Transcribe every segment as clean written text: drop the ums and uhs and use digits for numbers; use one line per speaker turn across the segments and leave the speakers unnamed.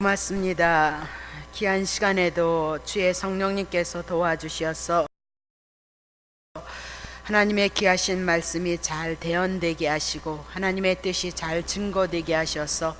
고맙습니다. 귀한 시간에도 주의 성령님께서 도와주셔서 하나님의 귀하신 말씀이 잘 대언되게 하시고 하나님의 뜻이 잘 증거되게 하셔서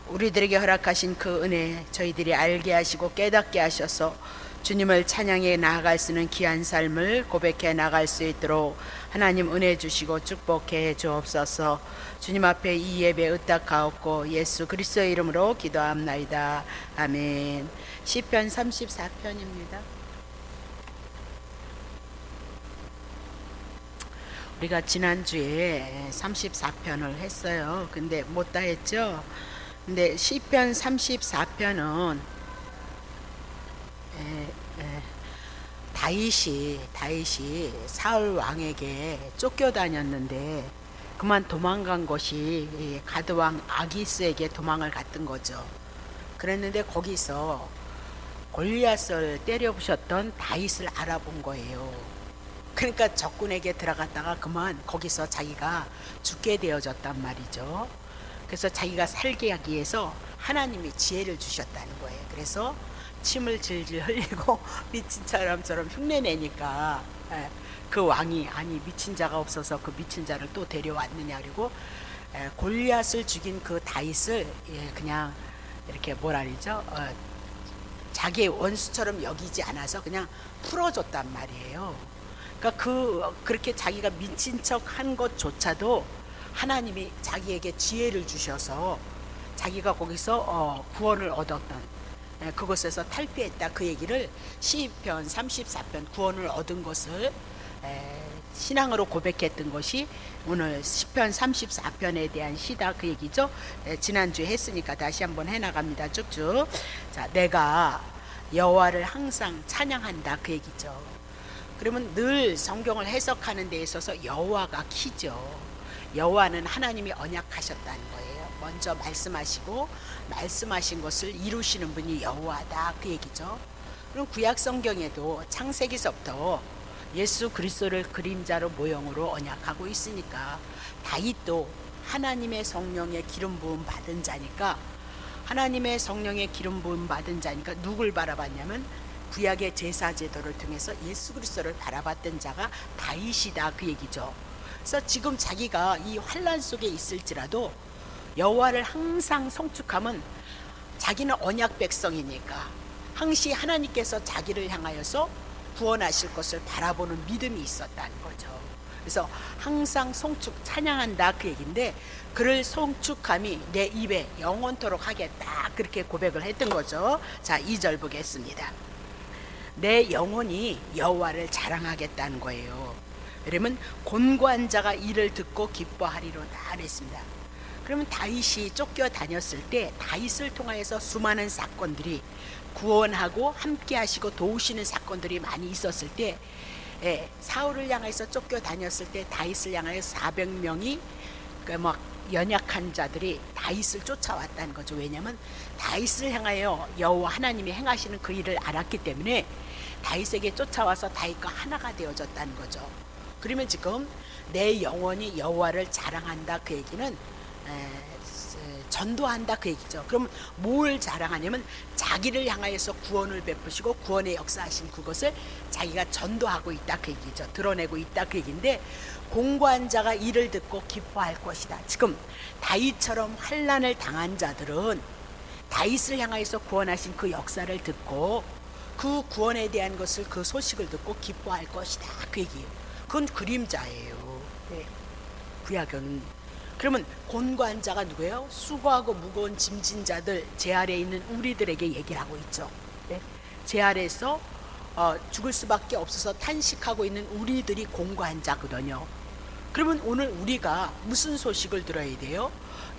우리들에게 허락하신 그 은혜 저희들이 알게 하시고 깨닫게 하셔서 주님을 찬양해 나아갈 수 있는 귀한 삶을 고백해 나갈 수 있도록 하나님 은혜 주시고 축복해 주옵소서. 주님 앞에 이 예배 의탁하옵고 예수 그리스도의 이름으로 기도합나이다. 아멘. 시편 34편입니다. 우리가 지난주에 34편을 했어요. 근데 못 다 했죠. 근데 시편 34편은 다윗이 사울 왕에게 쫓겨다녔는데 그만 도망간 것이 가드왕 아기스에게 도망을 갔던 거죠. 그랬는데 거기서 골리앗을 때려부셨던 다윗을 알아본 거예요. 그러니까 적군에게 들어갔다가 그만 거기서 자기가 죽게 되어졌단 말이죠. 그래서 자기가 살게 하기 위해서 하나님이 지혜를 주셨다는 거예요. 그래서 침을 질질 흘리고 미친 사람처럼 흉내내니까 그 왕이 아니 미친 자가 없어서 그 미친 자를 또 데려왔느냐, 그리고 골리앗을 죽인 그 다윗을 그냥 이렇게 뭐라 그러죠, 자기의 원수처럼 여기지 않아서 그냥 풀어줬단 말이에요. 그러니까 그렇게 자기가 미친 척 한 것조차도 하나님이 자기에게 지혜를 주셔서 자기가 거기서 구원을 얻었던, 그곳에서 탈피했다, 그 얘기를 시편 34편 구원을 얻은 것을 신앙으로 고백했던 것이 오늘 시편 34편에 대한 시다, 그 얘기죠. 지난주에 했으니까 다시 한번 해나갑니다. 쭉쭉. 자, 내가 여호와를 항상 찬양한다, 그 얘기죠. 그러면 늘 성경을 해석하는 데 있어서 여호와가 키죠. 여호와는 하나님이 언약하셨다는 거예요. 먼저 말씀하시고 말씀하신 것을 이루시는 분이 여호와다, 그 얘기죠. 그럼 구약 성경에도 창세기서부터 예수 그리스도를 그림자로 모형으로 언약하고 있으니까 다윗도 하나님의 성령의 기름 부음 받은 자니까, 하나님의 성령의 기름 부음 받은 자니까 누굴 바라봤냐면 구약의 제사 제도를 통해서 예수 그리스도를 바라봤던 자가 다윗이다, 그 얘기죠. 그래서 지금 자기가 이 환난 속에 있을지라도 여호와를 항상 성축하면 자기는 언약 백성이니까 항시 하나님께서 자기를 향하여서 구원하실 것을 바라보는 믿음이 있었다는 거죠. 그래서 항상 성축 찬양한다, 그 얘기인데 그를 성축함이 내 입에 영원토록 하겠다, 그렇게 고백을 했던 거죠. 자, 2절 보겠습니다. 내 영혼이 여호와를 자랑하겠다는 거예요. 그러면 곤고한 자가 이를 듣고 기뻐하리로다 그랬습니다. 그러면 다윗이 쫓겨다녔을 때 다윗을 통하여서 수많은 사건들이 구원하고 함께 하시고 도우시는 사건들이 많이 있었을 때, 사울을 향해서 쫓겨다녔을 때 다윗을 향하여 400명이 막 연약한 자들이 다윗을 쫓아왔다는 거죠. 왜냐하면 다윗을 향하여 여호와 하나님이 행하시는 그 일을 알았기 때문에 다윗에게 쫓아와서 다윗과 하나가 되어졌다는 거죠. 그러면 지금 내 영혼이 여호와를 자랑한다, 그 얘기는 전도한다, 그 얘기죠. 그럼 뭘 자랑하냐면 자기를 향하여서 구원을 베푸시고 구원의 역사하신 그것을 자기가 전도하고 있다, 그 얘기죠. 드러내고 있다, 그 얘기인데 공고한 자가 이를 듣고 기뻐할 것이다. 지금 다윗처럼 환난을 당한 자들은 다윗을 향하여서 구원하신 그 역사를 듣고 그 구원에 대한 것을, 그 소식을 듣고 기뻐할 것이다, 그 얘기예요. 그건 그림자예요. 구약은. 그러면 곤고한 자가 누구예요? 수고하고 무거운 짐진 자들, 제 아래에 있는 우리들에게 얘기를 하고 있죠. 제 아래에서 죽을 수밖에 없어서 탄식하고 있는 우리들이 곤고한 자거든요. 그러면 오늘 우리가 무슨 소식을 들어야 돼요?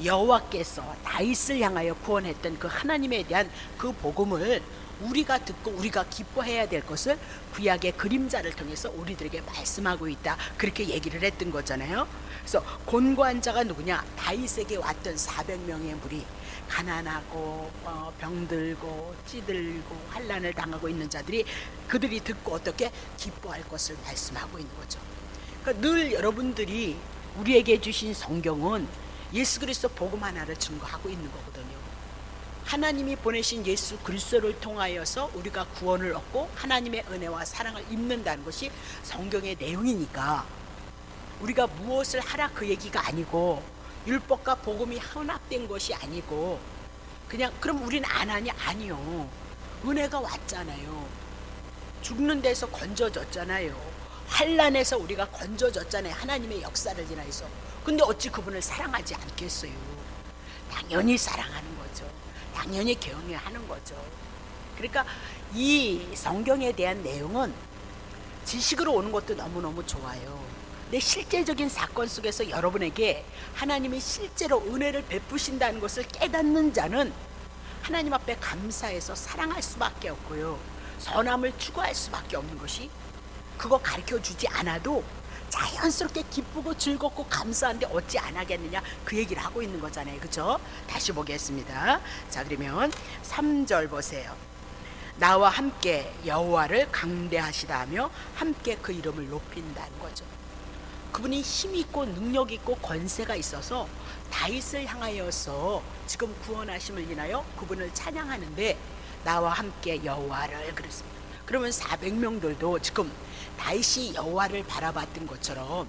여호와께서 다윗을 향하여 구원했던 그 하나님에 대한 그 복음을 우리가 듣고 우리가 기뻐해야 될 것을 구약의 그림자를 통해서 우리들에게 말씀하고 있다, 그렇게 얘기를 했던 거잖아요. 그래서 곤고한 자가 누구냐? 다윗에게 왔던 400명의 무리, 가난하고 병들고 찌들고 환난을 당하고 있는 자들이, 그들이 듣고 어떻게 기뻐할 것을 말씀하고 있는 거죠. 그러니까 늘 여러분들이 우리에게 주신 성경은 예수 그리스도 복음 하나를 증거하고 있는 거거든요. 하나님이 보내신 예수 그리스도를 통하여서 우리가 구원을 얻고 하나님의 은혜와 사랑을 입는다는 것이 성경의 내용이니까 우리가 무엇을 하라 그 얘기가 아니고 율법과 복음이 혼합된 것이 아니고 그냥 그럼 우리는 안 하냐? 아니요. 은혜가 왔잖아요. 죽는 데서 건져졌잖아요. 환난에서 우리가 건져졌잖아요. 하나님의 역사를 인하여서. 근데 어찌 그분을 사랑하지 않겠어요? 당연히 사랑하는 거죠. 당연히 경외하는 거죠. 그러니까 이 성경에 대한 내용은 지식으로 오는 것도 너무너무 좋아요. 근데 실제적인 사건 속에서 여러분에게 하나님이 실제로 은혜를 베푸신다는 것을 깨닫는 자는 하나님 앞에 감사해서 사랑할 수밖에 없고요. 선함을 추구할 수밖에 없는 것이 그거 가르쳐 주지 않아도 자연스럽게 기쁘고 즐겁고 감사한데 어찌 안 하겠느냐 그 얘기를 하고 있는 거잖아요. 그죠? 다시 보겠습니다. 자, 그러면 3절 보세요. 나와 함께 여호와를 강대하시다 하며 함께 그 이름을 높인다는 거죠. 그분이 힘 있고 능력 있고 권세가 있어서 다윗을 향하여서 지금 구원하심을 인하여 그분을 찬양하는데 나와 함께 여호와를 그랬습니다. 그러면 400명들도 지금 다윗이 여호와를 바라봤던 것처럼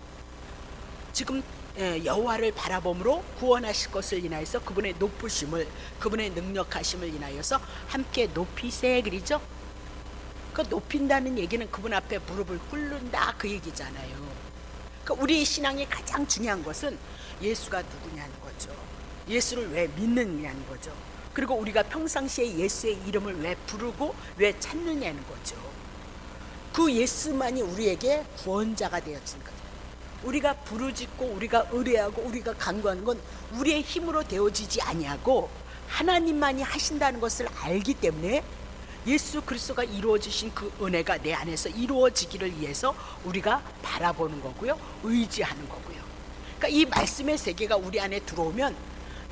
지금 여호와를 바라봄으로 구원하실 것을 인하여서 그분의 높으심을 그분의 능력하심을 인하여서 함께 높이세 그러죠. 그 높인다는 얘기는 그분 앞에 무릎을 꿇는다 그 얘기잖아요. 그러니까 우리 신앙의 가장 중요한 것은 예수가 누구냐는 거죠. 예수를 왜 믿느냐는 거죠. 그리고 우리가 평상시에 예수의 이름을 왜 부르고 왜 찾느냐는 거죠. 그 예수만이 우리에게 구원자가 되어진 거죠. 우리가 부르짖고 우리가 의뢰하고 우리가 간구하는 건 우리의 힘으로 되어지지 아니하고 하나님만이 하신다는 것을 알기 때문에 예수 그리스도가 이루어 주신 그 은혜가 내 안에서 이루어지기를 위해서 우리가 바라보는 거고요. 의지하는 거고요. 그러니까 이 말씀의 세계가 우리 안에 들어오면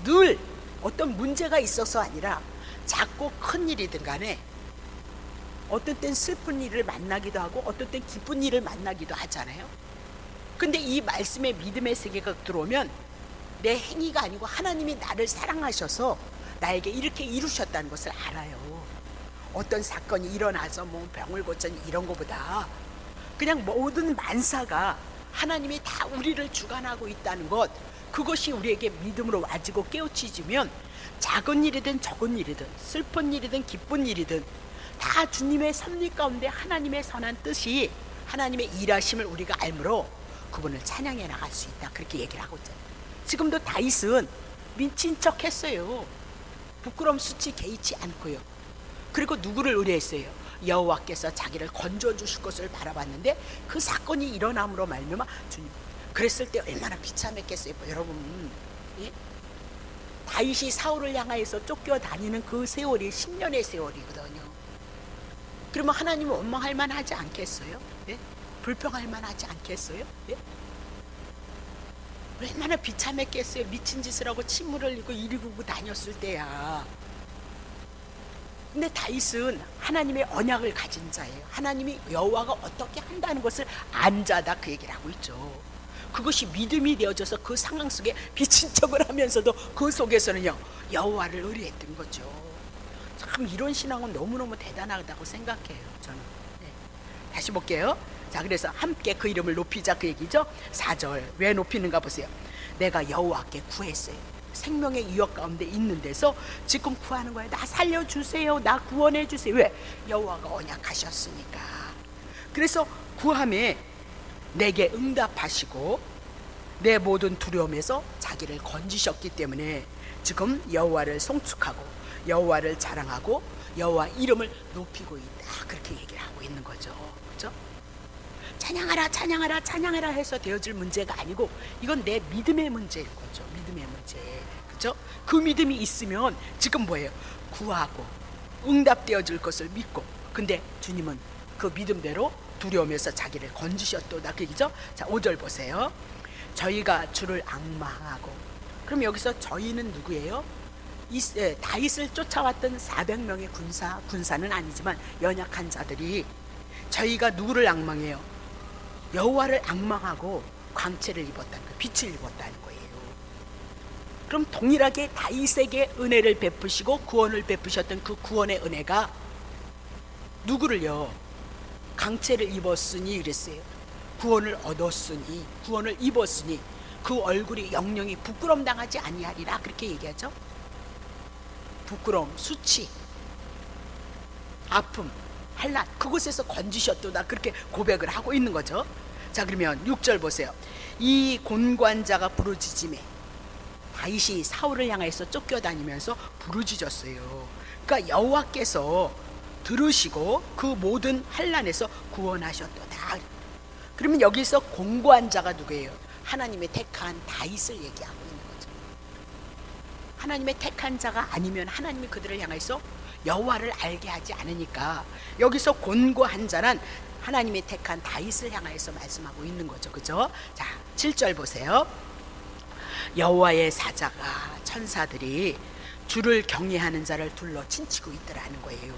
늘 어떤 문제가 있어서 아니라 작고 큰 일이든 간에 어떤 땐 슬픈 일을 만나기도 하고 어떤 땐 기쁜 일을 만나기도 하잖아요. 근데 이 말씀의 믿음의 세계가 들어오면 내 행위가 아니고 하나님이 나를 사랑하셔서 나에게 이렇게 이루셨다는 것을 알아요. 어떤 사건이 일어나서 뭐 병을 고쳤니 이런 것보다 그냥 모든 만사가 하나님이 다 우리를 주관하고 있다는 것, 그것이 우리에게 믿음으로 와지고 깨우치지면 작은 일이든 적은 일이든 슬픈 일이든 기쁜 일이든 다 주님의 섭리 가운데 하나님의 선한 뜻이 하나님의 일하심을 우리가 알므로 그분을 찬양해 나갈 수 있다 그렇게 얘기를 하고 있잖아요. 지금도 다윗은 미친 척 했어요. 부끄러움 수치 개의치 않고요. 그리고 누구를 의뢰했어요? 여호와께서 자기를 건져 주실 것을 바라봤는데 그 사건이 일어남으로 말미암아 주님 그랬을 때 얼마나 비참했겠어요. 여러분, 예? 다윗이 사울을 향하여서 쫓겨다니는 그 세월이 10년의 세월이거든요. 그러면 하나님은 원망할 만하지 않겠어요? 예? 불평할 만하지 않겠어요? 예? 얼마나 비참했겠어요. 미친 짓을 하고 침을 흘리고 이리 구고 다녔을 때야. 근데 다윗은 하나님의 언약을 가진 자예요. 하나님이 여호와가 어떻게 한다는 것을 안 자다 그 얘기를 하고 있죠. 그것이 믿음이 되어져서 그 상황 속에 비친 척을 하면서도 그 속에서는요 여호와를 의뢰했던 거죠. 참 이런 신앙은 너무너무 대단하다고 생각해요 저는. 네. 다시 볼게요. 자, 그래서 함께 그 이름을 높이자 그 얘기죠. 4절 왜 높이는가 보세요. 내가 여호와께 구했어요. 생명의 유역 가운데 있는 데서 지금 구하는 거예요. 나 살려주세요. 나 구원해 주세요. 왜? 여호와가 언약하셨으니까. 그래서 구함에 내게 응답하시고 내 모든 두려움에서 자기를 건지셨기 때문에 지금 여호와를 송축하고 여호와를 자랑하고 여호와 이름을 높이고 있다 그렇게 얘기를 하고 있는 거죠. 그렇죠? 찬양하라 찬양하라 찬양하라 해서 되어질 문제가 아니고 이건 내 믿음의 문제인 거죠. 믿음의 문제. 그렇죠? 그 믿음이 있으면 지금 뭐예요? 구하고 응답되어질 것을 믿고 근데 주님은 그 믿음대로 두려움에서 자기를 건지셨도다 그 얘기죠. 자, 5절 보세요. 저희가 주를 앙망하고 그럼 여기서 저희는 누구예요? 다윗을 쫓아왔던 400명의 군사는 아니지만 연약한 자들이 저희가 누구를 앙망해요? 여호와를 앙망하고 광채를 입었다는 거예요. 빛을 입었다는 거예요. 그럼 동일하게 다윗에게 은혜를 베푸시고 구원을 베푸셨던 그 구원의 은혜가 누구를요? 강체를 입었으니 그랬어요. 구원을 얻었으니, 구원을 입었으니 그 얼굴이 영영이 부끄럼 당하지 아니하리라 그렇게 얘기하죠. 부끄러움, 수치, 아픔, 한란 그곳에서 건지셨도다 그렇게 고백을 하고 있는 거죠. 자, 그러면 6절 보세요. 이 곤고한 자가 부르짖음에 다윗이 사울을 향해서 쫓겨다니면서 부르짖었어요. 그러니까 여호와께서 들으시고 그 모든 한란에서 구원하셨도다. 그러면 여기서 공고한 자가 누구예요? 하나님의 택한 다윗을 얘기하고 있는 거죠. 하나님의 택한 자가 아니면 하나님이 그들을 향해서 여호와를 알게 하지 않으니까 여기서 곤고한 자는 하나님의 택한 다윗을 향하여서 말씀하고 있는 거죠. 그죠? 자, 7절 보세요. 여호와의 사자가 천사들이 주를 경외하는 자를 둘러 친치고 있더라는 거예요.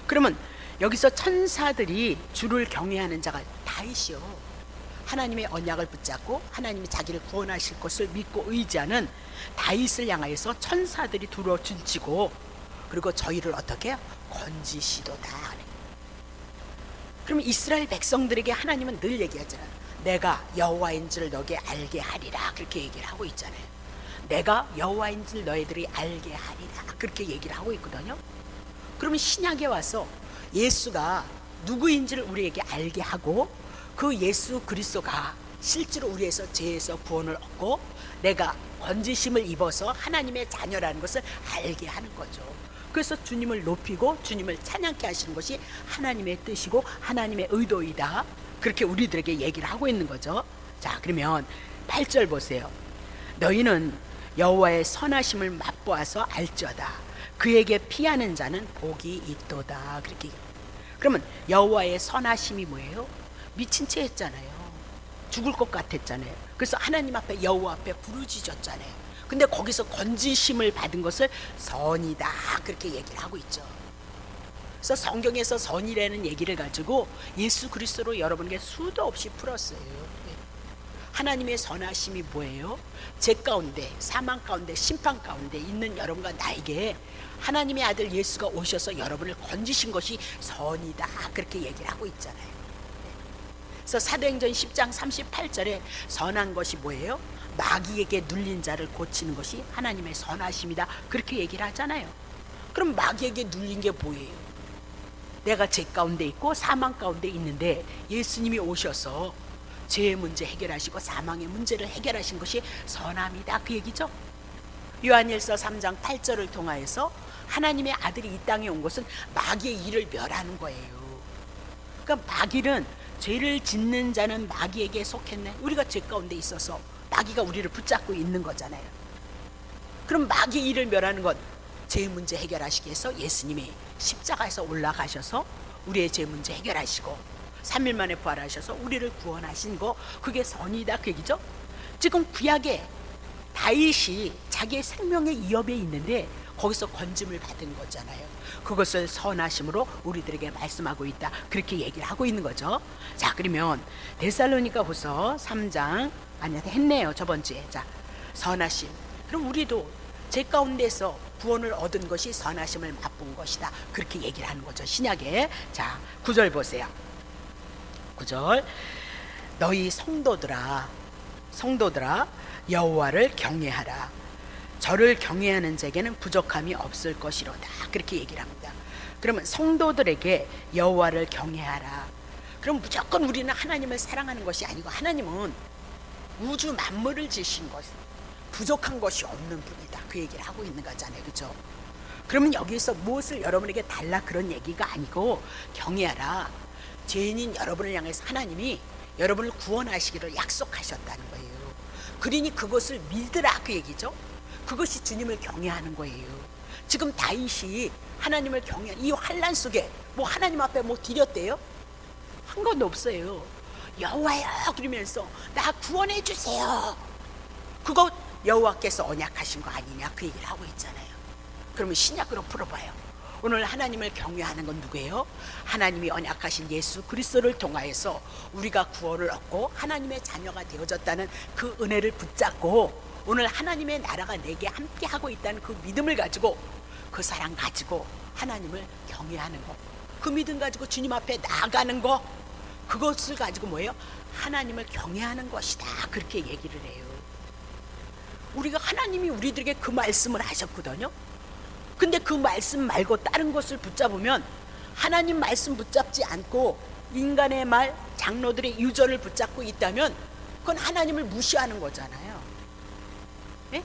그러면 여기서 천사들이 주를 경외하는 자가 다윗이요. 하나님의 언약을 붙잡고 하나님이 자기를 구원하실 것을 믿고 의지하는 다윗을 향하여서 천사들이 둘러 친치고 그리고 저희를 어떻게 해요? 건지시도다. 그러면 이스라엘 백성들에게 하나님은 늘 얘기하잖아요. 내가 여호와인 줄 너에게 알게 하리라 그렇게 얘기를 하고 있잖아요. 내가 여호와인 줄 너희들이 알게 하리라 그렇게 얘기를 하고 있거든요. 그러면 신약에 와서 예수가 누구인지를 우리에게 알게 하고 그 예수 그리스도가 실제로 우리에서 죄에서 구원을 얻고 내가 건지심을 입어서 하나님의 자녀라는 것을 알게 하는 거죠. 그래서 주님을 높이고 주님을 찬양케 하시는 것이 하나님의 뜻이고 하나님의 의도이다 그렇게 우리들에게 얘기를 하고 있는 거죠. 자, 그러면 8절 보세요. 너희는 여호와의 선하심을 맛보아서 알지어다. 그에게 피하는 자는 복이 있도다. 그렇게. 그러면 여호와의 선하심이 뭐예요? 미친 채 했잖아요. 죽을 것 같았잖아요. 그래서 하나님 앞에 여호와 앞에 부르짖었잖아요. 근데 거기서 건지심을 받은 것을 선이다 그렇게 얘기를 하고 있죠. 그래서 성경에서 선이라는 얘기를 가지고 예수 그리스도로 여러분에게 수도 없이 풀었어요. 하나님의 선하심이 뭐예요? 죄 가운데, 사망 가운데, 심판 가운데 있는 여러분과 나에게 하나님의 아들 예수가 오셔서 여러분을 건지신 것이 선이다 그렇게 얘기를 하고 있잖아요. 그래서 사도행전 10장 38절에 선한 것이 뭐예요? 마귀에게 눌린 자를 고치는 것이 하나님의 선하심이다 그렇게 얘기를 하잖아요. 그럼 마귀에게 눌린 게 뭐예요? 내가 죄 가운데 있고 사망 가운데 있는데 예수님이 오셔서 죄의 문제 해결하시고 사망의 문제를 해결하신 것이 선함이다 그 얘기죠. 요한일서 3장 8절을 통하여서 하나님의 아들이 이 땅에 온 것은 마귀의 일을 멸하는 거예요. 그러니까 마귀는 죄를 짓는 자는 마귀에게 속했네. 우리가 죄 가운데 있어서 마귀가 우리를 붙잡고 있는 거잖아요. 그럼 마귀의 일을 멸하는 것, 죄 문제 해결하시기 위해서 예수님이 십자가에서 올라가셔서 우리의 죄 문제 해결하시고 3일 만에 부활하셔서 우리를 구원하신 거, 그게 선이다 그 얘기죠. 지금 구약에 다윗이 자기의 생명의 위협에 있는데 거기서 건짐을 받은 거잖아요. 그것을 선하심으로 우리들에게 말씀하고 있다 그렇게 얘기를 하고 있는 거죠. 자, 그러면 데살로니가후서 3장 아니야 했네요 저번 주에. 자, 선하심. 그럼 우리도 죄 가운데서 구원을 얻은 것이 선하심을 맛본 것이다 그렇게 얘기를 하는 거죠 신약에. 자, 9절 보세요. 9절 너희 성도들아 여호와를 경외하라. 저를 경외하는 자에게는 부족함이 없을 것이로다 그렇게 얘기를 합니다. 그러면 성도들에게 여호와를 경외하라. 그럼 무조건 우리는 하나님을 사랑하는 것이 아니고 하나님은 우주 만물을 지으신 것, 부족한 것이 없는 분이다 그 얘기를 하고 있는 거잖아요. 그렇죠? 그러면 여기서 무엇을 여러분에게 달라 그런 얘기가 아니고 경외하라. 죄인인 여러분을 향해서 하나님이 여러분을 구원하시기를 약속하셨다는 거예요. 그러니 그것을 믿으라 그 얘기죠. 그것이 주님을 경외하는 거예요. 지금 다윗이 하나님을 경외한 이 환난 속에 뭐 하나님 앞에 뭐 드렸대요? 한 것도 없어요. 여호와여 그러면서 나 구원해 주세요. 그거 여호와께서 언약하신 거 아니냐 그 얘기를 하고 있잖아요. 그러면 신약으로 풀어봐요. 오늘 하나님을 경외하는 건 누구예요? 하나님이 언약하신 예수 그리스도를 통하여서 우리가 구원을 얻고 하나님의 자녀가 되어졌다는 그 은혜를 붙잡고 오늘 하나님의 나라가 내게 함께 하고 있다는 그 믿음을 가지고, 그 사랑 가지고 하나님을 경외하는 거, 그 믿음 가지고 주님 앞에 나아가는 거, 그것을 가지고 뭐예요? 하나님을 경외하는 것이다. 그렇게 얘기를 해요. 우리가 하나님이 우리들에게 그 말씀을 하셨거든요. 근데 그 말씀 말고 다른 것을 붙잡으면, 하나님 말씀 붙잡지 않고 인간의 말, 장로들의 유전을 붙잡고 있다면 그건 하나님을 무시하는 거잖아요. 예?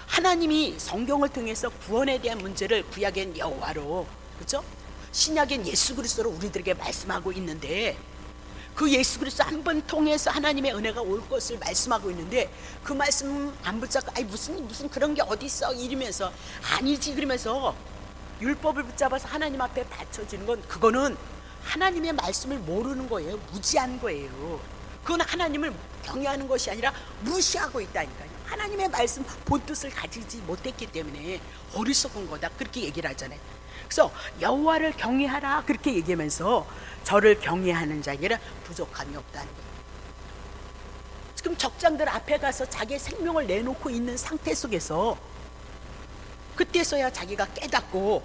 하나님이 성경을 통해서 구원에 대한 문제를 구약엔 여호와로, 그렇죠? 신약엔 예수 그리스도로 우리들에게 말씀하고 있는데, 그 예수 그리스도 한 번 통해서 하나님의 은혜가 올 것을 말씀하고 있는데, 그 말씀 안 붙잡고 아이 무슨 그런 게 어디 있어 이러면서, 아니지 그러면서 율법을 붙잡아서 하나님 앞에 바쳐지는 건, 그거는 하나님의 말씀을 모르는 거예요. 무지한 거예요. 그건 하나님을 경외하는 것이 아니라 무시하고 있다니까요. 하나님의 말씀 본뜻을 가지지 못했기 때문에 어리석은 거다, 그렇게 얘기를 하잖아요. 그래서 여호와를 경외하라 그렇게 얘기하면서 저를 경외하는 자에게는 부족함이 없다는 거예요. 지금 적장들 앞에 가서 자기의 생명을 내놓고 있는 상태 속에서, 그때서야 자기가 깨닫고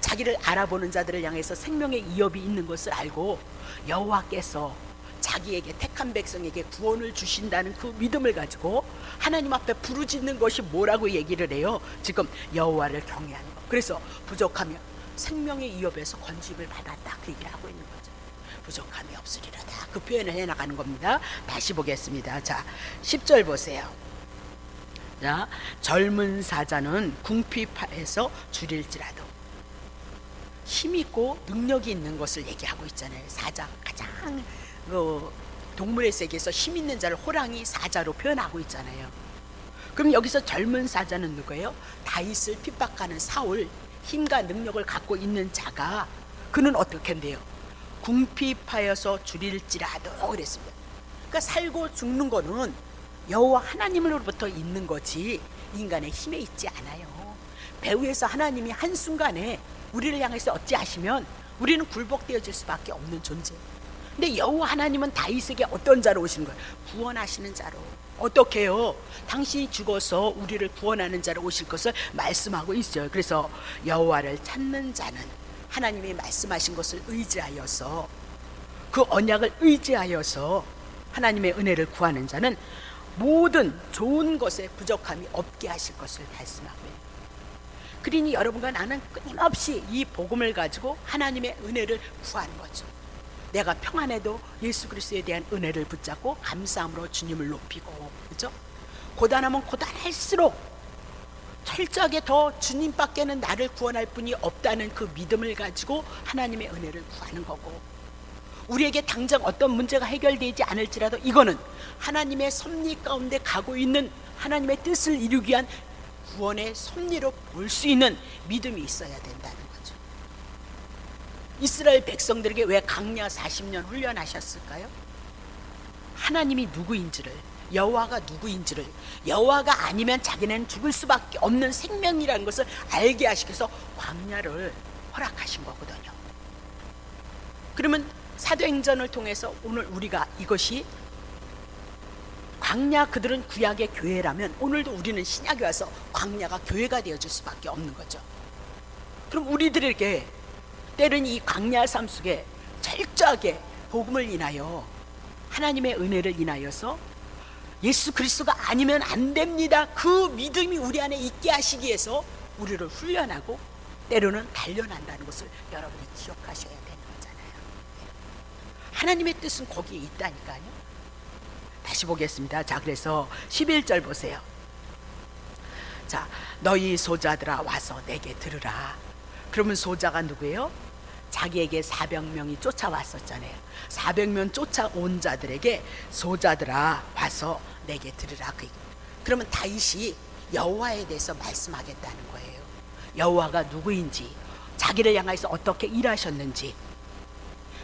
자기를 알아보는 자들을 향해서 생명의 위협이 있는 것을 알고 여호와께서 자기에게 택한 백성에게 구원을 주신다는 그 믿음을 가지고 하나님 앞에 부르짖는 것이 뭐라고 얘기를 해요? 지금 여호와를 경외하는 것. 그래서 부족하면 생명의 위협에서 건짐을 받았다, 그 얘기를 하고 있는 거죠. 부족함이 없으리라다, 그 표현을 해나가는 겁니다. 다시 보겠습니다. 자, 10절 보세요. 자, 젊은 사자는 궁핍에서 줄일지라도, 힘있고 능력이 있는 것을 얘기하고 있잖아요. 사자, 가장 동물의 세계에서 힘 있는 자를 호랑이, 사자로 표현하고 있잖아요. 그럼 여기서 젊은 사자는 누구예요? 다윗을 핍박하는 사울, 힘과 능력을 갖고 있는 자가, 그는 어떻게 한대요? 궁핍하여서 줄일지라도 그랬습니다. 그러니까 살고 죽는 거는 여호와 하나님으로부터 있는 거지 인간의 힘에 있지 않아요. 배후에서 하나님이 한순간에 우리를 향해서 어찌하시면 우리는 굴복되어질 수밖에 없는 존재. 근데 여호와 하나님은 다윗에게 어떤 자로 오시는 거예요? 구원하시는 자로. 어떻게 해요? 당신이 죽어서 우리를 구원하는 자로 오실 것을 말씀하고 있어요. 그래서 여호와를 찾는 자는 하나님이 말씀하신 것을 의지하여서, 그 언약을 의지하여서 하나님의 은혜를 구하는 자는 모든 좋은 것에 부족함이 없게 하실 것을 말씀하고요. 그러니 여러분과 나는 끊임없이 이 복음을 가지고 하나님의 은혜를 구하는 거죠. 내가 평안해도 예수 그리스도에 대한 은혜를 붙잡고 감사함으로 주님을 높이고, 그렇죠? 고단하면 고단할수록 철저하게 더 주님밖에는 나를 구원할 분이 없다는 그 믿음을 가지고 하나님의 은혜를 구하는 거고, 우리에게 당장 어떤 문제가 해결되지 않을지라도 이거는 하나님의 섭리 가운데 가고 있는 하나님의 뜻을 이루기 위한 구원의 섭리로 볼 수 있는 믿음이 있어야 된다는 거죠. 이스라엘 백성들에게 왜 광야 40년 훈련하셨을까요? 하나님이 누구인지를, 여호와가 누구인지를, 여호와가 아니면 자기는 죽을 수밖에 없는 생명이라는 것을 알게 하시기 위해서 광야를 허락하신 거거든요. 그러면 사도행전을 통해서 오늘 우리가 이것이, 광야 그들은 구약의 교회라면 오늘도 우리는 신약에 와서 광야가 교회가 되어줄 수밖에 없는 거죠. 그럼 우리들에게 때로는 이 광야 삶 속에 철저하게 복음을 인하여, 하나님의 은혜를 인하여서 예수 그리스도가 아니면 안 됩니다, 그 믿음이 우리 안에 있게 하시기 위해서 우리를 훈련하고 때로는 단련한다는 것을 여러분이 기억하셔야 되는 거잖아요. 하나님의 뜻은 거기에 있다니까요. 다시 보겠습니다. 자, 그래서 11절 보세요. 자, 너희 소자들아 와서 내게 들으라. 그러면 소자가 누구예요? 자기에게 400명이 쫓아왔었잖아요. 400명 쫓아온 자들에게 소자들아 와서 내게 들으라. 그러면 다윗이 여호와에 대해서 말씀하겠다는 거예요. 여호와가 누구인지, 자기를 향해서 어떻게 일하셨는지,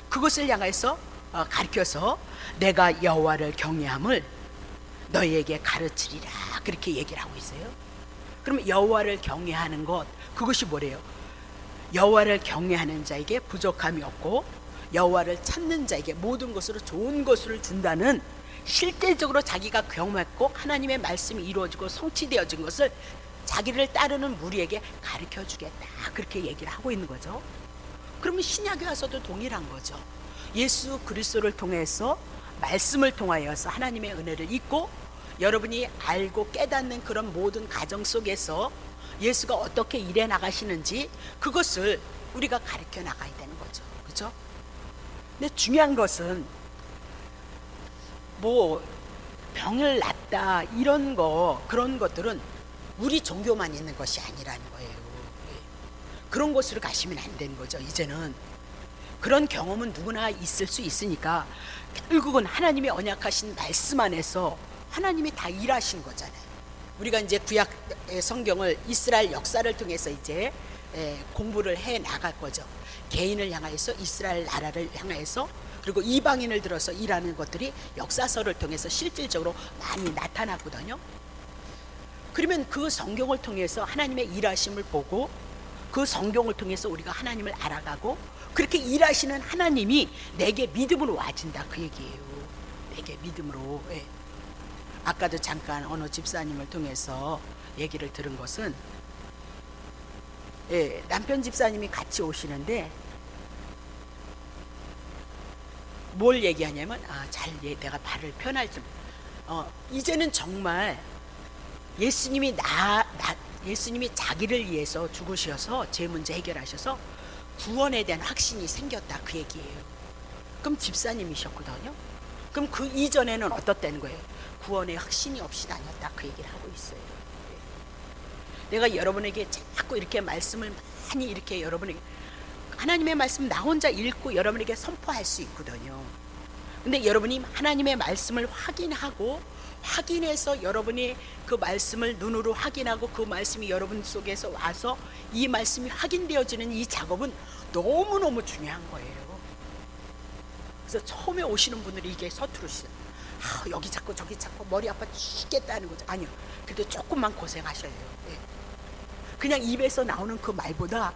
그것을 향해서 가르쳐서 내가 여호와를 경외함을 너희에게 가르치리라, 그렇게 얘기를 하고 있어요. 그러면 여호와를 경외하는 것, 그것이 뭐래요? 여호와를 경외하는 자에게 부족함이 없고 여호와를 찾는 자에게 모든 것으로 좋은 것을 준다는 실제적으로 자기가 경험했고 하나님의 말씀이 이루어지고 성취되어진 것을 자기를 따르는 무리에게 가르쳐 주겠다, 그렇게 얘기를 하고 있는 거죠. 그러면 신약에 와서도 동일한 거죠. 예수 그리스도를 통해서, 말씀을 통하여서 하나님의 은혜를 잊고 여러분이 알고 깨닫는 그런 모든 가정 속에서 예수가 어떻게 일해 나가시는지 그것을 우리가 가르쳐 나가야 되는 거죠. 그렇죠? 근데 중요한 것은 뭐 병을 낫다 이런 거, 그런 것들은 우리 종교만 있는 것이 아니라는 거예요. 그런 곳으로 가시면 안 되는 거죠. 이제는 그런 경험은 누구나 있을 수 있으니까 결국은 하나님의 언약하신 말씀 안에서 하나님이 다 일하신 거잖아요. 우리가 이제 구약 성경을 이스라엘 역사를 통해서 이제 공부를 해 나갈 거죠. 개인을 향하여서, 이스라엘 나라를 향하여서, 그리고 이방인을 들어서 일하는 것들이 역사서를 통해서 실질적으로 많이 나타났거든요. 그러면 그 성경을 통해서 하나님의 일하심을 보고 그 성경을 통해서 우리가 하나님을 알아가고 그렇게 일하시는 하나님이 내게 믿음으로 와진다, 그 얘기예요. 내게 믿음으로. 아까도 잠깐 어느 집사님을 통해서 얘기를 들은 것은, 남편 집사님이 같이 오시는데 뭘 얘기하냐면, 내가 발을 편할 좀, 이제는 정말 예수님이 예수님이 자기를 위해서 죽으셔서 제 문제 해결하셔서 구원에 대한 확신이 생겼다, 그 얘기예요. 그럼 집사님이셨거든요. 그럼 그 이전에는 어떻다는 거예요? 구원의 확신이 없이 다녔다, 그 얘기를 하고 있어요. 내가 여러분에게 자꾸 이렇게 말씀을 많이 이렇게 여러분에게, 하나님의 말씀 나 혼자 읽고 여러분에게 선포할 수 있거든요. 근데 여러분이 하나님의 말씀을 확인해서 여러분이 그 말씀을 눈으로 확인하고 그 말씀이 여러분 속에서 와서 이 말씀이 확인되어지는 이 작업은 너무너무 중요한 거예요. 그래서 처음에 오시는 분들이 이게 서투르시죠. 여기 찾고 저기 찾고 머리 아파 죽겠다는 거죠. 아니요, 그래도 조금만 고생하셔야 돼요. 그냥 입에서 나오는 그 말보다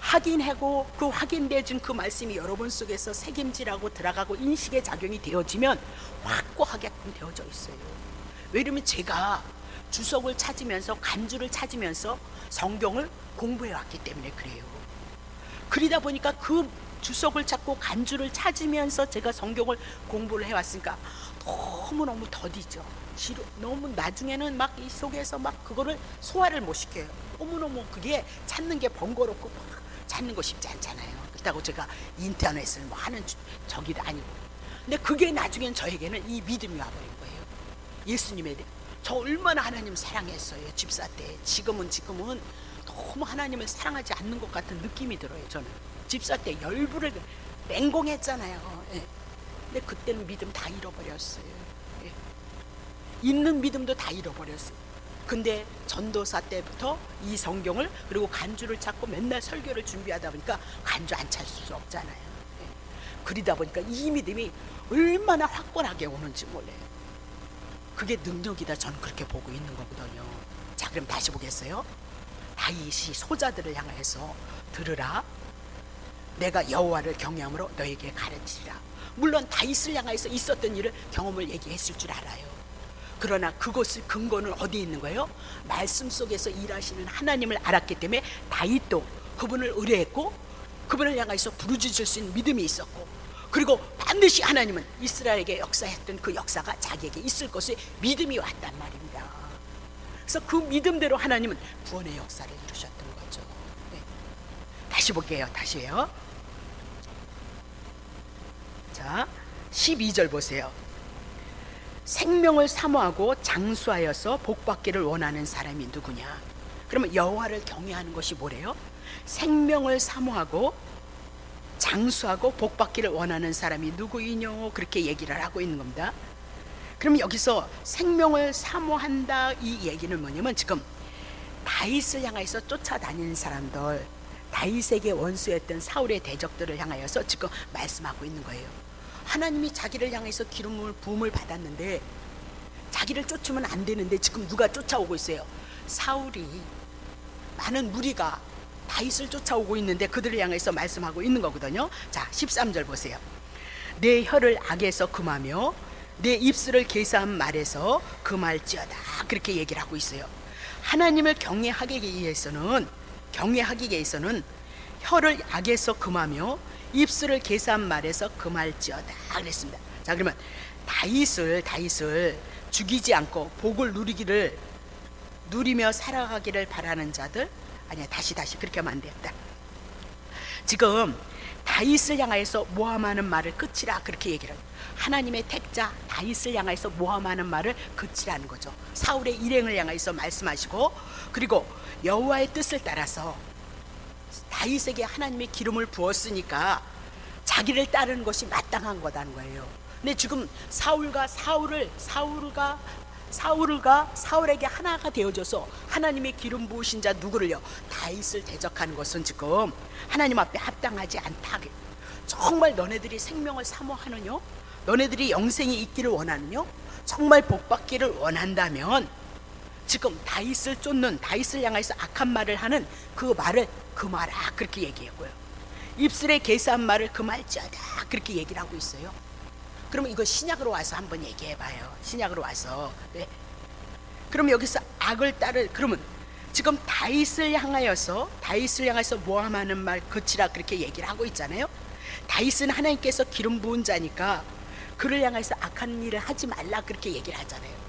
확인하고 그 확인되어진 그 말씀이 여러분 속에서 새김질하고 들어가고 인식의 작용이 되어지면 확고하게끔 되어져 있어요. 왜냐면 제가 주석을 찾으면서, 간주를 찾으면서 성경을 공부해 왔기 때문에 그래요. 그러다 보니까 그 주석을 찾고 간주를 찾으면서 제가 성경을 공부를 해왔으니까 너무너무 더디죠. 너무 나중에는 막 이 속에서 막 그거를 소화를 못 시켜요. 너무너무 그게 찾는 게 번거롭고 찾는 거 쉽지 않잖아요. 그렇다고 제가 인터넷을 뭐 하는 저기도 아니고. 근데 그게 나중엔 저에게는 이 믿음이 와버린 거예요. 예수님에 대해 저 얼마나 하나님 사랑했어요, 집사 때. 지금은 너무 하나님을 사랑하지 않는 것 같은 느낌이 들어요. 저는 집사 때 열불을 맹공했잖아요. 근데 그때는 믿음 다 잃어버렸어요. 있는 믿음도 다 잃어버렸어요. 근데 전도사 때부터 이 성경을, 그리고 간주를 찾고 맨날 설교를 준비하다 보니까 간주 안 찾을 수 없잖아요. 그러다 보니까 이 믿음이 얼마나 확고하게 오는지 몰라요. 그게 능력이다, 저는 그렇게 보고 있는 거거든요. 자, 그럼 다시 보겠어요. 다윗이 소자들을 향해서 들으라, 내가 여호와를 경외함으로 너에게 가르치리라. 물론 다윗을 향해서 있었던 일을 경험을 얘기했을 줄 알아요. 그러나 그것을 근거는 어디에 있는 거예요? 말씀 속에서 일하시는 하나님을 알았기 때문에 다윗도 그분을 의뢰했고 그분을 향해서 부르짖을 수 있는 믿음이 있었고, 그리고 반드시 하나님은 이스라엘에게 역사했던 그 역사가 자기에게 있을 것에 믿음이 왔단 말입니다. 그래서 그 믿음대로 하나님은 구원의 역사를 이루셨던 거죠. 다시 볼게요. 다시요. 자, 12절 보세요. 생명을 사모하고 장수하여서 복받기를 원하는 사람이 누구냐? 그러면 여호와를 경외하는 것이 뭐래요? 생명을 사모하고 장수하고 복받기를 원하는 사람이 누구이뇨? 그렇게 얘기를 하고 있는 겁니다. 그럼 여기서 생명을 사모한다, 이 얘기는 뭐냐면 지금 다윗을 향해서 쫓아다니는 사람들, 다윗에게 원수였던 사울의 대적들을 향하여서 지금 말씀하고 있는 거예요. 하나님이 자기를 향해서 기름을 부음을 받았는데 자기를 쫓으면 안 되는데 지금 누가 쫓아오고 있어요? 사울이, 많은 무리가 다윗을 쫓아오고 있는데 그들을 향해서 말씀하고 있는 거거든요. 자, 13절 보세요. 내 혀를 악에서 금하며 내 입술을 계사한 말에서 금할지어다. 그렇게 얘기를 하고 있어요. 하나님을 경외하기 위해서는 혀를 악에서 금하며 입술을 계사한 말에서 금할지어다 그랬습니다. 자, 그러면 다윗을 죽이지 않고 복을 누리며 살아가기를 바라는 자들, 아니야, 다시 그렇게 하면 안 되겠다. 지금 다윗을 향하여서 모함하는 말을 그치라 그렇게 얘기를 해요. 하나님의 택자 다윗을 향하여서 모함하는 말을 그치라는 거죠. 사울의 일행을 향하여서 말씀하시고, 그리고 여호와의 뜻을 따라서 다윗에게 하나님의 기름을 부었으니까 자기를 따르는 것이 마땅한 거다는 거예요. 근데 지금 사울에게 하나가 되어져서 하나님의 기름 부으신 자 누구를요? 다윗을 대적하는 것은 지금 하나님 앞에 합당하지 않다. 정말 너네들이 생명을 사모하느냐? 너네들이 영생이 있기를 원하느냐? 정말 복받기를 원한다면 지금 다윗을 쫓는, 다윗을 향해서 악한 말을 하는 그 말을 금하라 그렇게 얘기했고요. 입술에 계사한 말을 금할지어다 그렇게 얘기를 하고 있어요. 그러면 이거 신약으로 와서 한번 얘기해봐요. 신약으로 와서. 네. 그럼 여기서 그러면 지금 다윗을 향하여서 모함하는 말 그치라 그렇게 얘기를 하고 있잖아요. 다윗은 하나님께서 기름 부은 자니까 그를 향해서 악한 일을 하지 말라 그렇게 얘기를 하잖아요.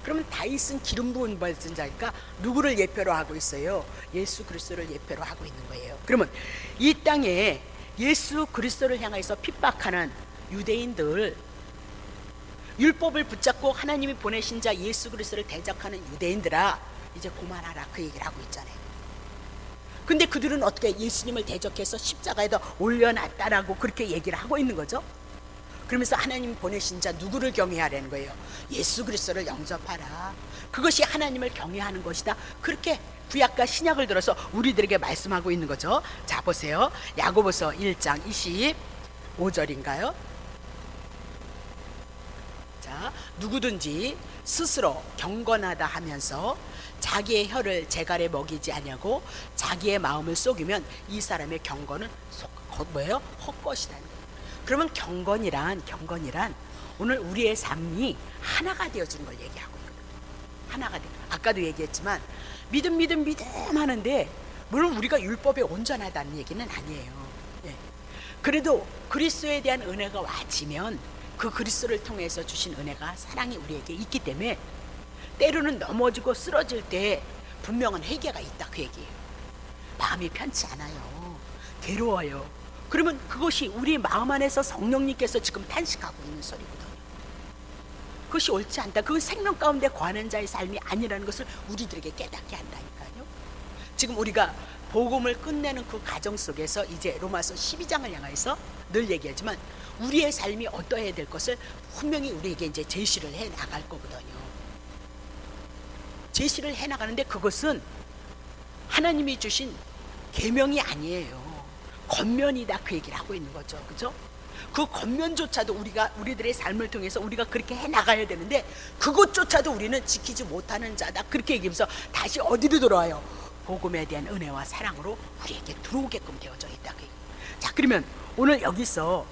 그러면 다윗은 기름 부은 자니까 누구를 예표로 하고 있어요? 예수 그리스도를 예표로 하고 있는 거예요. 그러면 이 땅에 예수 그리스도를 향해서 핍박하는 유대인들, 율법을 붙잡고 하나님이 보내신 자 예수 그리스도를 대적하는 유대인들아, 이제 그만하라 그 얘기를 하고 있잖아요. 근데 그들은 어떻게 예수님을 대적해서 십자가에다 올려놨다라고 그렇게 얘기를 하고 있는 거죠. 그러면서 하나님이 보내신 자 누구를 경외하라는 거예요? 예수 그리스도를 영접하라. 그것이 하나님을 경외하는 것이다. 그렇게 구약과 신약을 들어서 우리들에게 말씀하고 있는 거죠. 자, 보세요. 야고보서 1장 25절인가요? 자, 누구든지 스스로 경건하다 하면서 자기의 혀를 재갈에 먹이지 아니하고 자기의 마음을 속이면 이 사람의 경건은 헛것이다. 그러면 경건이란 오늘 우리의 삶이 하나가 되어주는 걸 얘기하고 있거든요. 하나가 돼. 아까도 얘기했지만 믿음 하는데 물론 우리가 율법에 온전하다는 얘기는 아니에요. 예. 그래도 그리스도에 대한 은혜가 와지면 그 그리스도를 통해서 주신 은혜가, 사랑이 우리에게 있기 때문에 때로는 넘어지고 쓰러질 때 분명한 회개가 있다 그 얘기예요. 마음이 편치 않아요. 괴로워요. 그러면 그것이 우리 마음 안에서 성령님께서 지금 탄식하고 있는 소리거든요. 그것이 옳지 않다. 그건 생명 가운데 거하는 자의 삶이 아니라는 것을 우리들에게 깨닫게 한다니까요. 지금 우리가 복음을 끝내는 그 과정 속에서 이제 로마서 12장을 향해서 늘 얘기하지만 우리의 삶이 어떠해야 될 것을 분명히 우리에게 이제 제시를 해 나갈 거거든요. 제시를 해 나가는데 그것은 하나님이 주신 계명이 아니에요. 겉면이다 그 얘기를 하고 있는 거죠. 그죠? 그 겉면조차도 우리들의 삶을 통해서 우리가 그렇게 해 나가야 되는데 그것조차도 우리는 지키지 못하는 자다 그렇게 얘기하면서 다시 어디로 돌아와요? 복음에 대한 은혜와 사랑으로 우리에게 들어오게끔 되어져 있다. 자, 그러면 오늘 여기서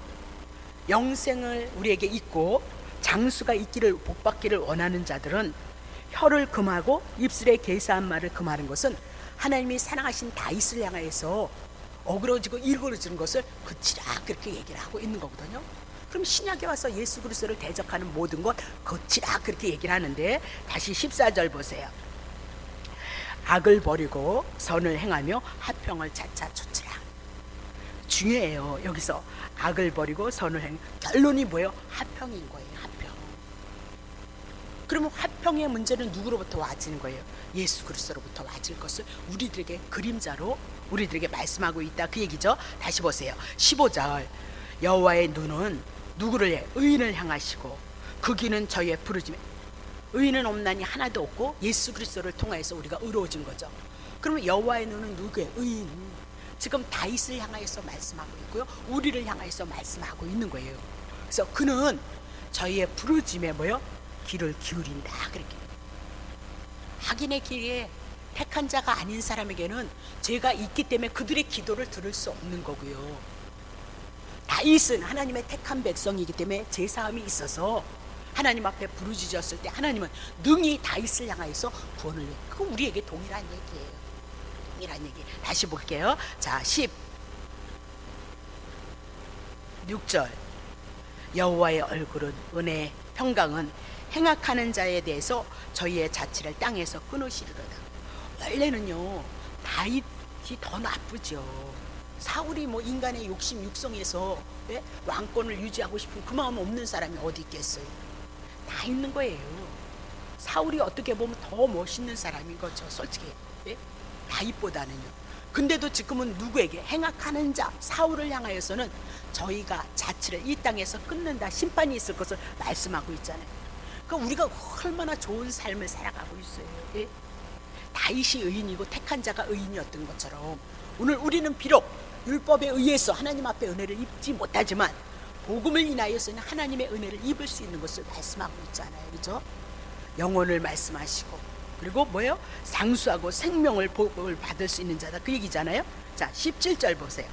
영생을 우리에게 있고 장수가 있기를 복받기를 원하는 자들은 혀를 금하고 입술에 계사한 말을 금하는 것은 하나님이 사랑하신 다윗을 향하여서 어그러지고 일그러지는 것을 그치라 그렇게 얘기를 하고 있는 거거든요. 그럼 신약에 와서 예수 그리스도를 대적하는 모든 것 그치라 그렇게 얘기를 하는데 다시 14절 보세요. 악을 버리고 선을 행하며 화평을 차차 쫓으라. 중요해요. 여기서 악을 버리고 선을 행, 결론이 뭐예요? 화평인 거예요. 화평. 그러면 화평의 문제는 누구로부터 와지는 거예요? 예수 그리스도로부터 와질 것을 우리들에게 그림자로 우리들에게 말씀하고 있다 그 얘기죠. 다시 보세요. 15절 여호와의 눈은 누구를 해? 의인을 향하시고 그 귀는 저희의 부르짖음에 의인은 없나니 하나도 없고 예수 그리스도를 통하여서 우리가 의로워진 거죠. 그러면 여호와의 눈은 누구예요? 의인. 지금 다윗을 향하여서 말씀하고 있고요. 우리를 향하여서 말씀하고 있는 거예요. 그래서 그는 저희의 부르짖음에 뭐요? 귀를 기울인다 그렇게. 악인의 길에 택한 자가 아닌 사람에게는 죄가 있기 때문에 그들의 기도를 들을 수 없는 거고요. 다윗은 하나님의 택한 백성이기 때문에 제사함이 있어서 하나님 앞에 부르짖었을 때 하나님은 능히 다윗을 향하여서 구원을 해. 그거 우리에게 동일한 얘기예요. 동일한 얘기. 다시 볼게요. 자, 16절. 여호와의 얼굴은 은혜 평강은 행악하는 자에 대해서 저희의 자치를 땅에서 끊으시리로다. 원래는요 다윗이 더 나쁘죠. 사울이 뭐 인간의 욕심 육성에서 왕권을 유지하고 싶은 그 마음 없는 사람이 어디 있겠어요. 다 있는 거예요. 사울이 어떻게 보면 더 멋있는 사람인 거죠, 솔직히. 다윗보다는요. 근데도 지금은 누구에게? 행악하는 자 사울을 향하여서는 저희가 자치를 이 땅에서 끊는다, 심판이 있을 것을 말씀하고 있잖아요. 그러니까 우리가 얼마나 좋은 삶을 살아가고 있어요. 다윗이 의인이고 택한 자가 의인이었던 것처럼 오늘 우리는 비록 율법에 의해서 하나님 앞에 은혜를 입지 못하지만 복음을 인하여서는 하나님의 은혜를 입을 수 있는 것을 말씀하고 있잖아요. 그렇죠? 영혼을 말씀하시고 그리고 뭐예요? 상수하고 생명을 복을 받을 수 있는 자다, 그 얘기잖아요. 자, 17절 보세요.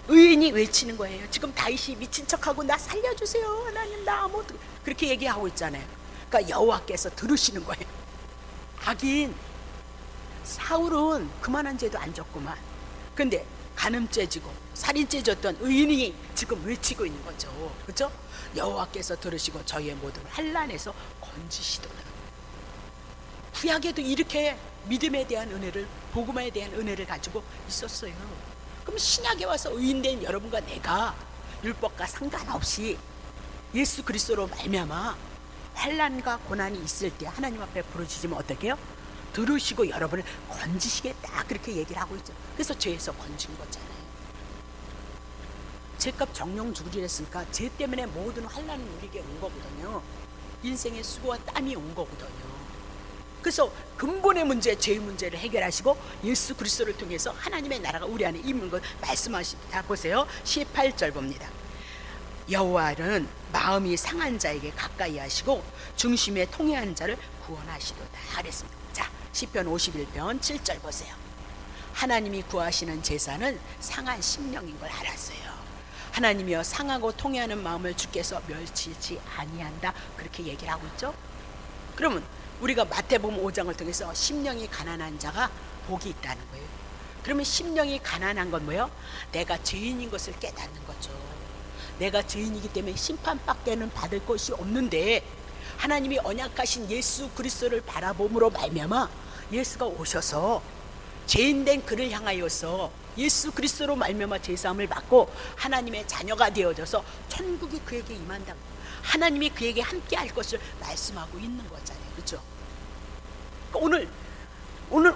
의인이 외치는 거예요. 지금 다윗이 미친 척하고 나 살려주세요 하나님, 나 아무도 그렇게 얘기하고 있잖아요. 그러니까 여호와께서 들으시는 거예요. 하긴 사울은 그만한 죄도 안 졌구만. 근데 간음죄 지고 살인죄 졌던 의인이 지금 외치고 있는 거죠. 그렇죠? 여호와께서 들으시고 저희의 모든 환난에서 건지시도다. 구약에도 이렇게 믿음에 대한 은혜를, 복음에 대한 은혜를 가지고 있었어요. 그럼 신약에 와서 의인된 여러분과 내가 율법과 상관없이 예수 그리스도로 말미암아 환난과 고난이 있을 때 하나님 앞에 부르짖으면 어떻게 해요? 들으시고 여러분을 건지시겠다, 그렇게 얘기를 하고 있죠. 그래서 죄에서 건진 거잖아요. 죄값 정령 죽으리라 했으니까 죄 때문에 모든 환난이 우리에게 온 거거든요. 인생의 수고와 땀이 온 거거든요. 그래서 근본의 문제, 죄의 문제를 해결하시고 예수 그리스도를 통해서 하나님의 나라가 우리 안에 임는 것 말씀하십니다. 보세요. 18절 봅니다. 여호와는 마음이 상한 자에게 가까이 하시고 중심에 통회한 자를 구원하시도다 그랬습니다. 자, 시편 51편 7절 보세요. 하나님이 구하시는 제사는 상한 심령인 걸 알았어요. 하나님이여 상하고 통회하는 마음을 주께서 멸치지 아니한다, 그렇게 얘기를 하고 있죠. 그러면 우리가 마태복음 5장을 통해서 심령이 가난한 자가 복이 있다는 거예요. 그러면 심령이 가난한 건 뭐예요? 내가 죄인인 것을 깨닫는 거죠. 내가 죄인이기 때문에 심판밖에는 받을 것이 없는데 하나님이 언약하신 예수 그리스도를 바라봄으로 말미암아 예수가 오셔서 죄인된 그를 향하여서 예수 그리스도로 말미암아 죄사함을 받고 하나님의 자녀가 되어져서 천국이 그에게 임한다. 하나님이 그에게 함께 할 것을 말씀하고 있는 거잖아요. 그렇죠? 오늘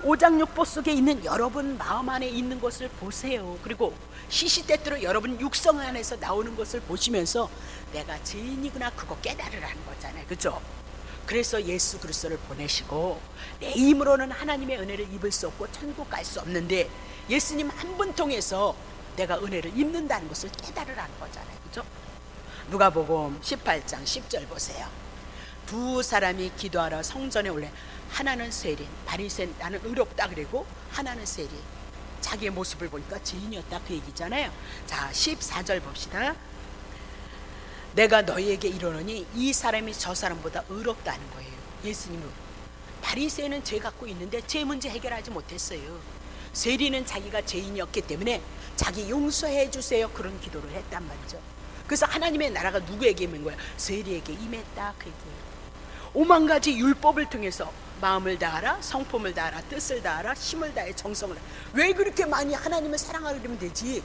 5장 6보 속에 있는 여러분 마음 안에 있는 것을 보세요. 그리고 시시때때로 여러분 육성 안에서 나오는 것을 보시면서 내가 죄인이구나, 그거 깨달으라는 거잖아요. 그렇죠? 그래서 예수 그리스도를 보내시고 내 힘으로는 하나님의 은혜를 입을 수 없고 천국 갈 수 없는데 예수님 한 분 통해서 내가 은혜를 입는다는 것을 깨달으라는 거잖아요. 그렇죠? 누가복음 18장 10절 보세요. 두 사람이 기도하러 성전에 올래 하나는 세린, 바리새인, 나는 의롭다 그리고 하나는 세린, 자기의 모습을 보니까 죄인이었다, 그 얘기잖아요. 자, 14절 봅시다. 내가 너희에게 이르노니 이 사람이 저 사람보다 의롭다는 거예요. 예수님은 바리새인은 죄 갖고 있는데 죄 문제 해결하지 못했어요. 세리는 자기가 죄인이었기 때문에 자기 용서해 주세요, 그런 기도를 했단 말이죠. 그래서 하나님의 나라가 누구에게 임한 거예요? 세리에게 임했다, 그 얘기예요. 5만 가지 율법을 통해서 마음을 다하라, 성품을 다하라, 뜻을 다하라, 힘을 다해 정성을 다하라. 왜 그렇게 많이 하나님을 사랑하려면 되지?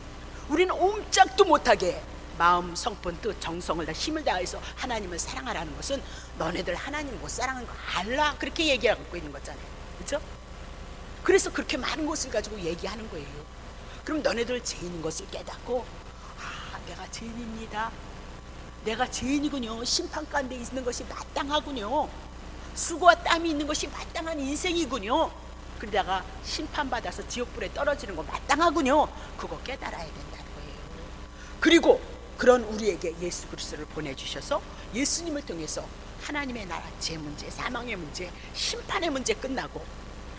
우리는 옴짝도 못하게 마음, 성품, 뜻, 정성을 다 힘을 다해서 하나님을 사랑하라는 것은 너네들 하나님 못 사랑하는 거 알라, 그렇게 얘기하고 있는 거잖아요. 그렇죠? 그래서 그렇게 많은 것을 가지고 얘기하는 거예요. 그럼 너네들 죄인인 것을 깨닫고, 아, 내가 죄인입니다, 내가 죄인이군요, 심판 가운데 있는 것이 마땅하군요, 수고와 땀이 있는 것이 마땅한 인생이군요, 그러다가 심판받아서 지옥불에 떨어지는 거 마땅하군요, 그거 깨달아야 된다는 거예요. 그리고 그런 우리에게 예수 그리스도를 보내주셔서 예수님을 통해서 하나님의 나라, 죄 문제, 사망의 문제, 심판의 문제 끝나고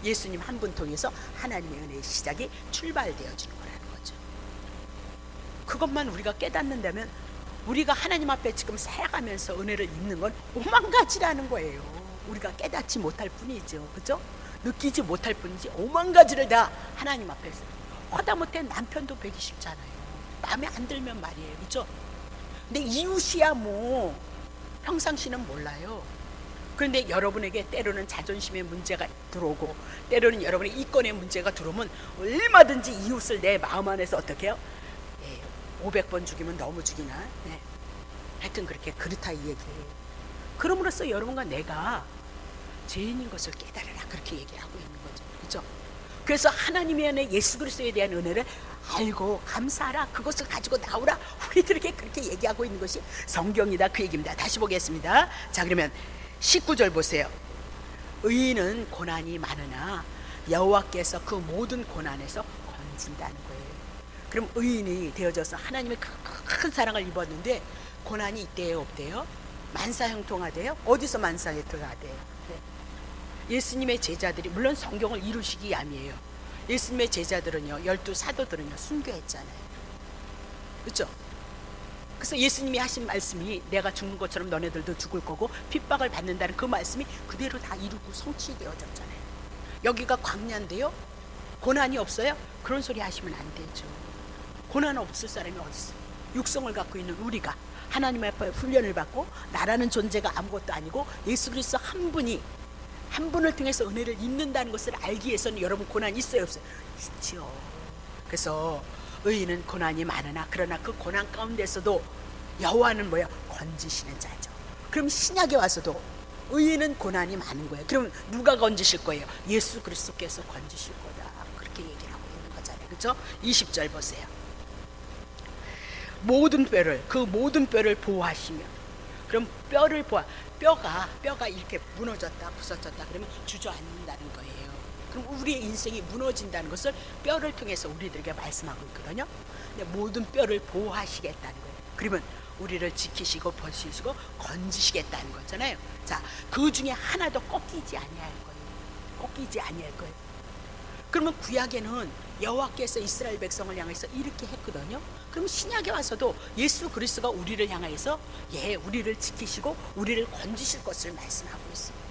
예수님 한 분 통해서 하나님의 은혜의 시작이 출발되어지는 거라는 거죠. 그것만 우리가 깨닫는다면 우리가 하나님 앞에 지금 살아가면서 은혜를 입는 건 오만 가지라는 거예요. 우리가 깨닫지 못할 뿐이죠. 그죠? 느끼지 못할 뿐이지 오만 가지를 다 하나님 앞에서 허다못해 남편도 배기 쉽잖아요. 마음에 안 들면 말이에요. 그죠? 근데 이웃이야 뭐 평상시는 몰라요. 그런데 여러분에게 때로는 자존심의 문제가 들어오고 때로는 여러분의 이권의 문제가 들어오면 얼마든지 이웃을 내 마음 안에서 어떻게 해요? 500번 죽이면 너무 죽이나? 네. 하여튼 그렇게 그렇다 이 얘기예요. 그럼으로써 여러분과 내가 죄인인 것을 깨달으라 그렇게 얘기하고 있는 거죠. 그렇죠? 그래서 하나님의 은혜 예수 그리스도에 대한 은혜를 알고 감사하라 그것을 가지고 나오라 우리들에게 그렇게 얘기하고 있는 것이 성경이다 그 얘기입니다. 다시 보겠습니다. 자 그러면 19절 보세요. 의인은 고난이 많으나 여호와께서 그 모든 고난에서 건진다는 거예요. 그럼 의인이 되어져서 하나님의 큰 사랑을 입었는데 고난이 있대요 없대요? 만사형통하대요? 어디서 만사형통하대요? 네. 예수님의 제자들이 물론 성경을 이루시기 위함이에요. 예수님의 제자들은요 12 사도들은요 순교했잖아요. 그렇죠? 그래서 예수님이 하신 말씀이 내가 죽는 것처럼 너네들도 죽을 거고 핍박을 받는다는 그 말씀이 그대로 다 이루고 성취되어졌잖아요. 여기가 광야인데요 고난이 없어요? 그런 소리 하시면 안 되죠. 고난 없을 사람이 어디 있어요? 육성을 갖고 있는 우리가 하나님 앞에 훈련을 받고 나라는 존재가 아무것도 아니고 예수 그리스도 한 분이 한 분을 통해서 은혜를 입는다는 것을 알기 위해서는 여러분 고난이 있어요 없어요? 있죠. 그래서 의인은 고난이 많으나 그러나 그 고난 가운데서도 여호와는 뭐야? 건지시는 자죠. 그럼 신약에 와서도 의인은 고난이 많은 거예요. 그럼 누가 건지실 거예요? 예수 그리스도께서 건지실 거다. 그렇게 얘기를 하고 있는 거잖아요. 그렇죠? 20절 보세요. 모든 뼈를 그 모든 뼈를 보호하시며 그럼 뼈를 보아 뼈가 이렇게 무너졌다 부서졌다 그러면 주저앉는다는 거예요. 그럼 우리의 인생이 무너진다는 것을 뼈를 통해서 우리들에게 말씀하고 있거든요. 근데 모든 뼈를 보호하시겠다는 거예요. 그러면 우리를 지키시고 버티시고 건지시겠다는 거잖아요. 자, 그 중에 하나도 꺾이지 아니할 거예요. 꺾이지 아니할 거예요. 그러면 구약에는 여호와께서 이스라엘 백성을 향해서 이렇게 했거든요. 그럼 신약에 와서도 예수 그리스도가 우리를 향해서 우리를 지키시고 우리를 건지실 것을 말씀하고 있습니다.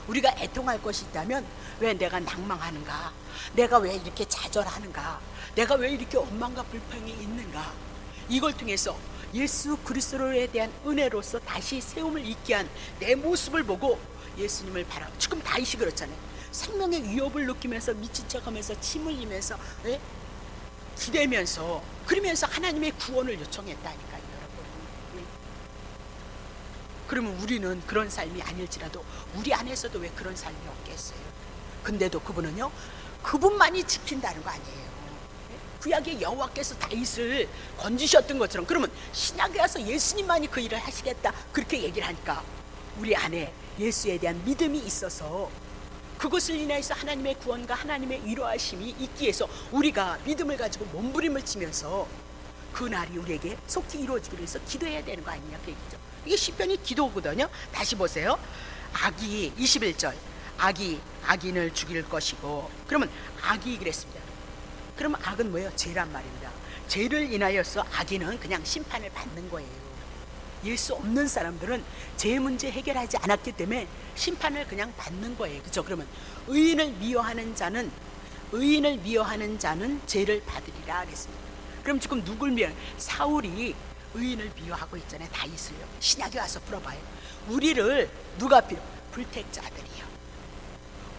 우리가 애통할 것이 있다면 왜 내가 낭망하는가? 내가 왜 이렇게 좌절하는가? 내가 왜 이렇게 원망과 불평이 있는가? 이걸 통해서 예수 그리스도에 대한 은혜로서 다시 세움을 잊게 한 내 모습을 보고 예수님을 바라보고 지금 다윗이 그렇잖아요. 생명의 위협을 느끼면서 미친 척하면서 침 흘리면서 기대면서 그러면서 하나님의 구원을 요청했다니까요. 여러분. 그러면 우리는 그런 삶이 아닐지라도 우리 안에서도 왜 그런 삶이 없겠어요? 근데도 그분은요 그분만이 지킨다는 거 아니에요. 구약의 여호와께서 다윗을 건지셨던 것처럼 그러면 신약에 와서 예수님만이 그 일을 하시겠다 그렇게 얘기를 하니까 우리 안에 예수에 대한 믿음이 있어서 그것을 인하여서 하나님의 구원과 하나님의 위로하심이 있기 위해서 우리가 믿음을 가지고 몸부림을 치면서 그 날이 우리에게 속히 이루어지기 위해서 기도해야 되는 거 아니냐 그 얘기죠. 이게 시편이 기도거든요. 다시 보세요. 악이 21절 악인을 죽일 것이고 그러면 악이 그랬습니다. 그러면 악은 뭐예요? 죄란 말입니다. 죄를 인하여서 악인은 그냥 심판을 받는 거예요. 예수 없는 사람들은 죄 문제 해결하지 않았기 때문에 심판을 그냥 받는 거예요. 그렇죠? 그러면 의인을 미워하는 자는 죄를 받으리라 그랬습니다. 그럼 지금 누굴 미워해? 사울이 의인을 미워하고 있잖아요. 다윗을요. 신약에 와서 풀어봐요. 우리를 누가 필요? 불택자들이요.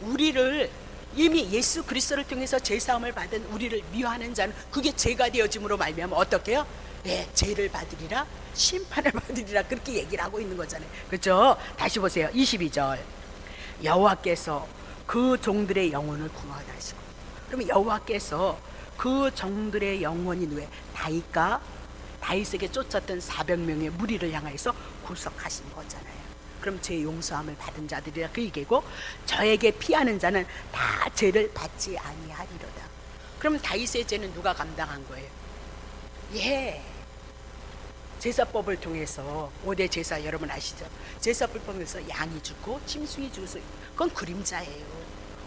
우리를 이미 예수 그리스도를 통해서 죄사함을 받은 우리를 미워하는 자는 그게 죄가 되어짐으로 말미암아 어떻게 해요? 죄를 받으리라 심판을 받으리라 그렇게 얘기를 하고 있는 거잖아요. 그렇죠? 다시 보세요. 22절 여호와께서 그 종들의 영혼을 구원하다 하시고 그러면 여호와께서 그 종들의 영혼이 누구예요? 다윗에게 쫓았던 400명의 무리를 향해서 구속하신 거잖아요. 그럼 죄 용서함을 받은 자들이라 그 얘기고 저에게 피하는 자는 다 죄를 받지 아니하리로다. 그럼 다윗의 죄는 누가 감당한 거예요? 제사법을 통해서 5대 제사 여러분 아시죠? 제사법을 통해서 양이 죽고 짐승이 죽어서 그건 그림자예요.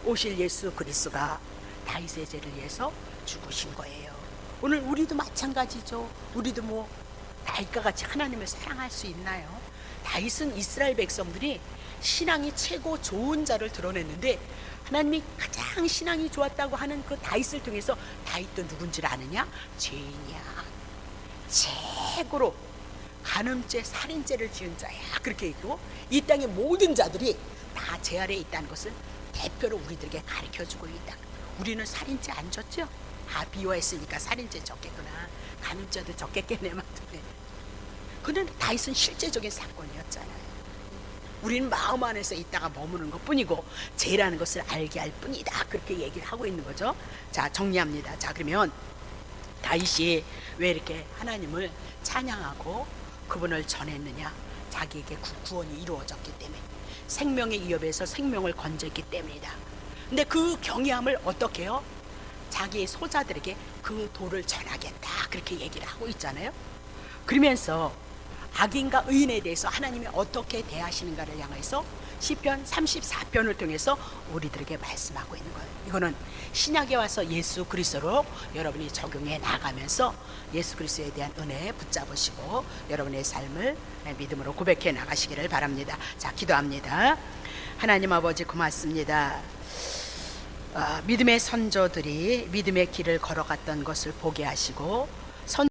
오실 예수 그리스도가 다윗의 죄를 위해서 죽으신 거예요. 오늘 우리도 마찬가지죠. 우리도 다윗과 같이 하나님을 사랑할 수 있나요? 다윗은 이스라엘 백성들이 신앙이 최고 좋은 자를 드러냈는데 하나님이 가장 신앙이 좋았다고 하는 그 다윗을 통해서 다윗도 누군지를 아느냐? 죄인이야. 최고로 간음죄, 살인죄를 지은 자야. 그렇게 있고 이 땅의 모든 자들이 다 제 아래에 있다는 것을 대표로 우리들에게 가르쳐주고 있다. 우리는 살인죄 안 졌죠? 비워했으니까 살인죄 졌겠구나. 간음죄도 졌겠겠네. 그는 다윗은 실제적인 사건이었잖아요. 우리는 마음 안에서 있다가 머무는 것 뿐이고 죄라는 것을 알게 할 뿐이다. 그렇게 얘기를 하고 있는 거죠. 자, 정리합니다. 자, 그러면 다윗이 왜 이렇게 하나님을 찬양하고 그분을 전했느냐? 자기에게 구원이 이루어졌기 때문에, 생명의 위협에서 생명을 건졌기 때문이다. 근데 그 경외함을 어떻게 해요? 자기의 소자들에게 그 도를 전하겠다. 그렇게 얘기를 하고 있잖아요. 그러면서 악인과 의인에 대해서 하나님이 어떻게 대하시는가를 향해서 시편 34편을 통해서 우리들에게 말씀하고 있는 거예요. 이거는 신약에 와서 예수 그리스도로 여러분이 적용해 나가면서 예수 그리스도에 대한 은혜에 붙잡으시고 여러분의 삶을 믿음으로 고백해 나가시기를 바랍니다. 자, 기도합니다. 하나님 아버지 고맙습니다. 믿음의 선조들이 믿음의 길을 걸어갔던 것을 보게 하시고